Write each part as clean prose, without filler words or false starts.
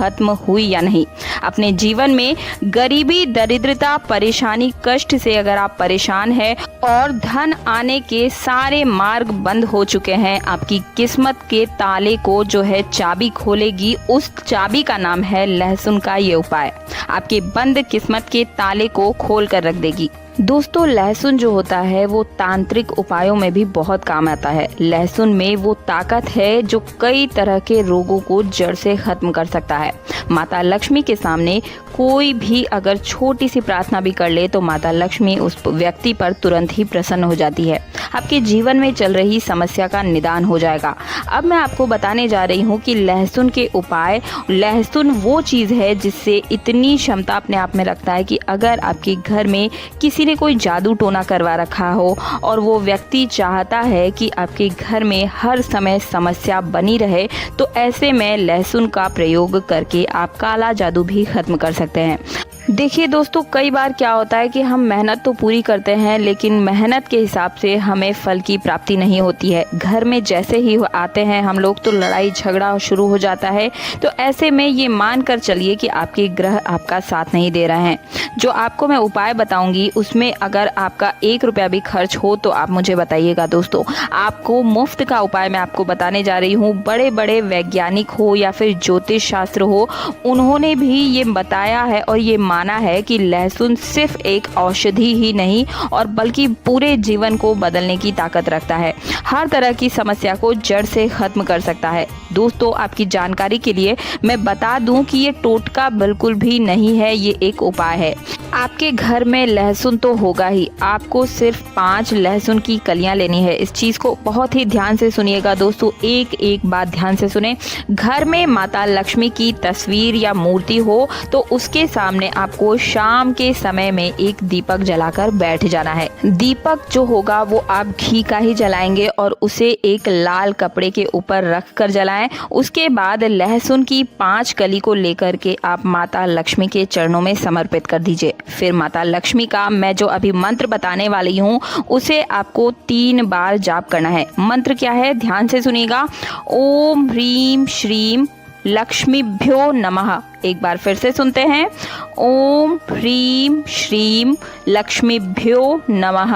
खत्म हुई या नहीं। अपने जीवन में गरीबी, दरिद्रता, परेशानी, कष्ट से अगर आप परेशान हैं और धन आने के सारे मार्ग बंद हो चुके हैं, आपकी किस्मत के ताले को जो है चाबी खोलेगी। उस चाबी का नाम है लहसुन का ये उपाय। आपके बंद किस्मत के ताले को खोल कर रख देगी। दोस्तों, लहसुन जो होता है वो तांत्रिक उपायों में भी बहुत काम आता है। लहसुन में वो ताकत है जो कई तरह के रोगों को जड़ से खत्म कर सकता है। माता लक्ष्मी के सामने कोई भी अगर छोटी सी प्रार्थना भी कर ले तो माता लक्ष्मी उस व्यक्ति पर तुरंत ही प्रसन्न हो जाती है। आपके जीवन में चल रही समस्या का निदान हो जाएगा। अब मैं आपको बताने जा रही हूँ कि लहसुन के उपाय। लहसुन वो चीज़ है जिससे इतनी क्षमता अपने आप में रखता है कि अगर आपके घर में किसी ने कोई जादू टोना करवा रखा हो और वो व्यक्ति चाहता है कि आपके घर में हर समय समस्या बनी रहे, तो ऐसे में लहसुन का प्रयोग करके आप काला जादू भी खत्म कर सकते हैं। देखिए दोस्तों, कई बार क्या होता है कि हम मेहनत तो पूरी करते हैं लेकिन मेहनत के हिसाब से हमें फल की प्राप्ति नहीं होती है। घर में जैसे ही आते हैं हम लोग तो लड़ाई झगड़ा शुरू हो जाता है। तो ऐसे में ये मान कर चलिए कि आपके ग्रह आपका साथ नहीं दे रहे हैं। जो आपको मैं उपाय बताऊंगी उसमें अगर आपका 1 रुपया भी खर्च हो तो आप मुझे बताइएगा। दोस्तों, आपको मुफ्त का उपाय मैं आपको बताने जा रही हूँ। बड़े बड़े वैज्ञानिक हो या फिर ज्योतिष शास्त्र हो, उन्होंने भी ये बताया है और ये माना है कि लहसुन सिर्फ एक औषधि ही नहीं और बल्कि पूरे जीवन को बदलने की ताकत रखता है। हर तरह की समस्या को जड़ से खत्म कर सकता है। दोस्तों, आपकी जानकारी के लिए मैं बता दूं कि ये टोटका बिल्कुल भी नहीं है, ये एक उपाय है। आपके घर में लहसुन तो होगा ही, आपको सिर्फ 5 लहसुन की कलियां लेनी है। इस चीज़ को बहुत ही ध्यान से सुनिएगा दोस्तों, एक एक बात ध्यान से सुने। घर में माता लक्ष्मी की तस्वीर या मूर्ति हो तो उसके सामने आपको शाम के समय में एक दीपक जलाकर बैठ जाना है। दीपक जो होगा वो आप घी का ही जलाएंगे और उसे एक लाल कपड़े के ऊपर रख कर जलाएं। उसके बाद लहसुन की 5 कली को लेकर के आप माता लक्ष्मी के चरणों में समर्पित कर दीजिए। फिर माता लक्ष्मी का मैं जो अभी मंत्र बताने वाली हूँ उसे आपको 3 बार जाप करना है। मंत्र क्या है, ध्यान से सुनिएगा। ओम ह्रीम श्रीम लक्ष्मीभ्यो नमः। एक बार फिर से सुनते हैं। ओम ह्रीम श्रीम लक्ष्मीभ्यो नमः।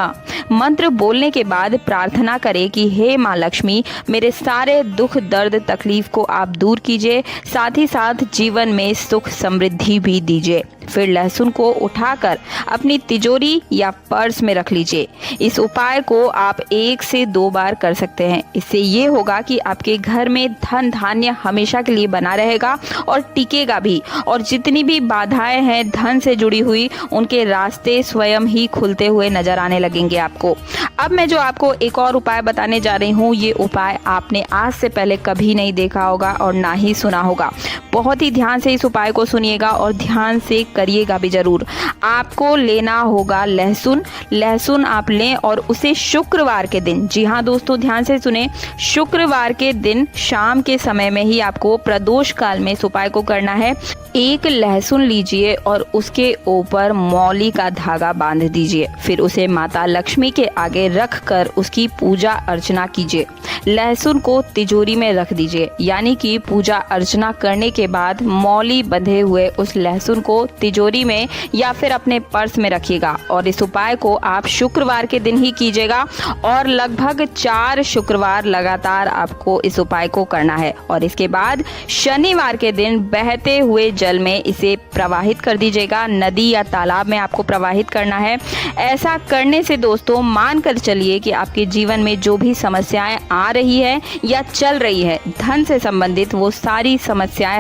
मंत्र बोलने के बाद प्रार्थना करें कि हे माँ लक्ष्मी, मेरे सारे दुख दर्द तकलीफ को आप दूर कीजिए, साथ ही साथ जीवन में सुख समृद्धि भी दीजिए। फिर लहसुन को उठाकर अपनी तिजोरी या पर्स में रख लीजिए। इस उपाय को आप 1 से 2 बार कर सकते हैं। इससे ये होगा कि आपके घर में धन धान्य हमेशा के लिए बना रहेगा और टिकेगा भी, और जितनी भी बाधाएं हैं धन से जुड़ी हुई, उनके रास्ते स्वयं ही खुलते हुए नजर आने लगेंगे आपको। अब मैं जो आपको एक और उपाय बताने जा रही हूँ, ये उपाय आपने आज से पहले कभी नहीं देखा होगा और ना ही सुना होगा। बहुत ही ध्यान से इस उपाय को सुनिएगा और ध्यान से करिएगा भी जरूर। आपको लेना होगा लहसुन। लहसुन आप लें और उसे शुक्रवार के दिन, जी हाँ दोस्तों ध्यान से सुने, शुक्रवार के दिन शाम के समय में ही आपको प्रदोष काल में इस उपाय को करना है। 1 लहसुन लीजिए और उसके ऊपर मौली का धागा बांध दीजिए। फिर उसे माता लक्ष्मी के आगे रख कर उसकी पूजा अर्चना कीजिए। लहसुन को तिजोरी में रख दीजिए, यानी कि पूजा अर्चना करने के बाद मौली बंधे हुए उस लहसुन को तिजोरी में या फिर अपने पर्स में रखिएगा। और इस उपाय को आप शुक्रवार के दिन ही कीजिएगा और लगभग 4 शुक्रवार लगातार आपको इस उपाय को करना है। और इसके बाद शनिवार के दिन बहते हुए जल में इसे प्रवाहित कर दीजिएगा। नदी या तालाब में आपको प्रवाहित करना है। ऐसा करने से दोस्तों मान कर चलिए कि आपके जीवन में जो भी समस्याएं आ रही है या चल रही है, धन से संबंधित वो सारी समस्याएं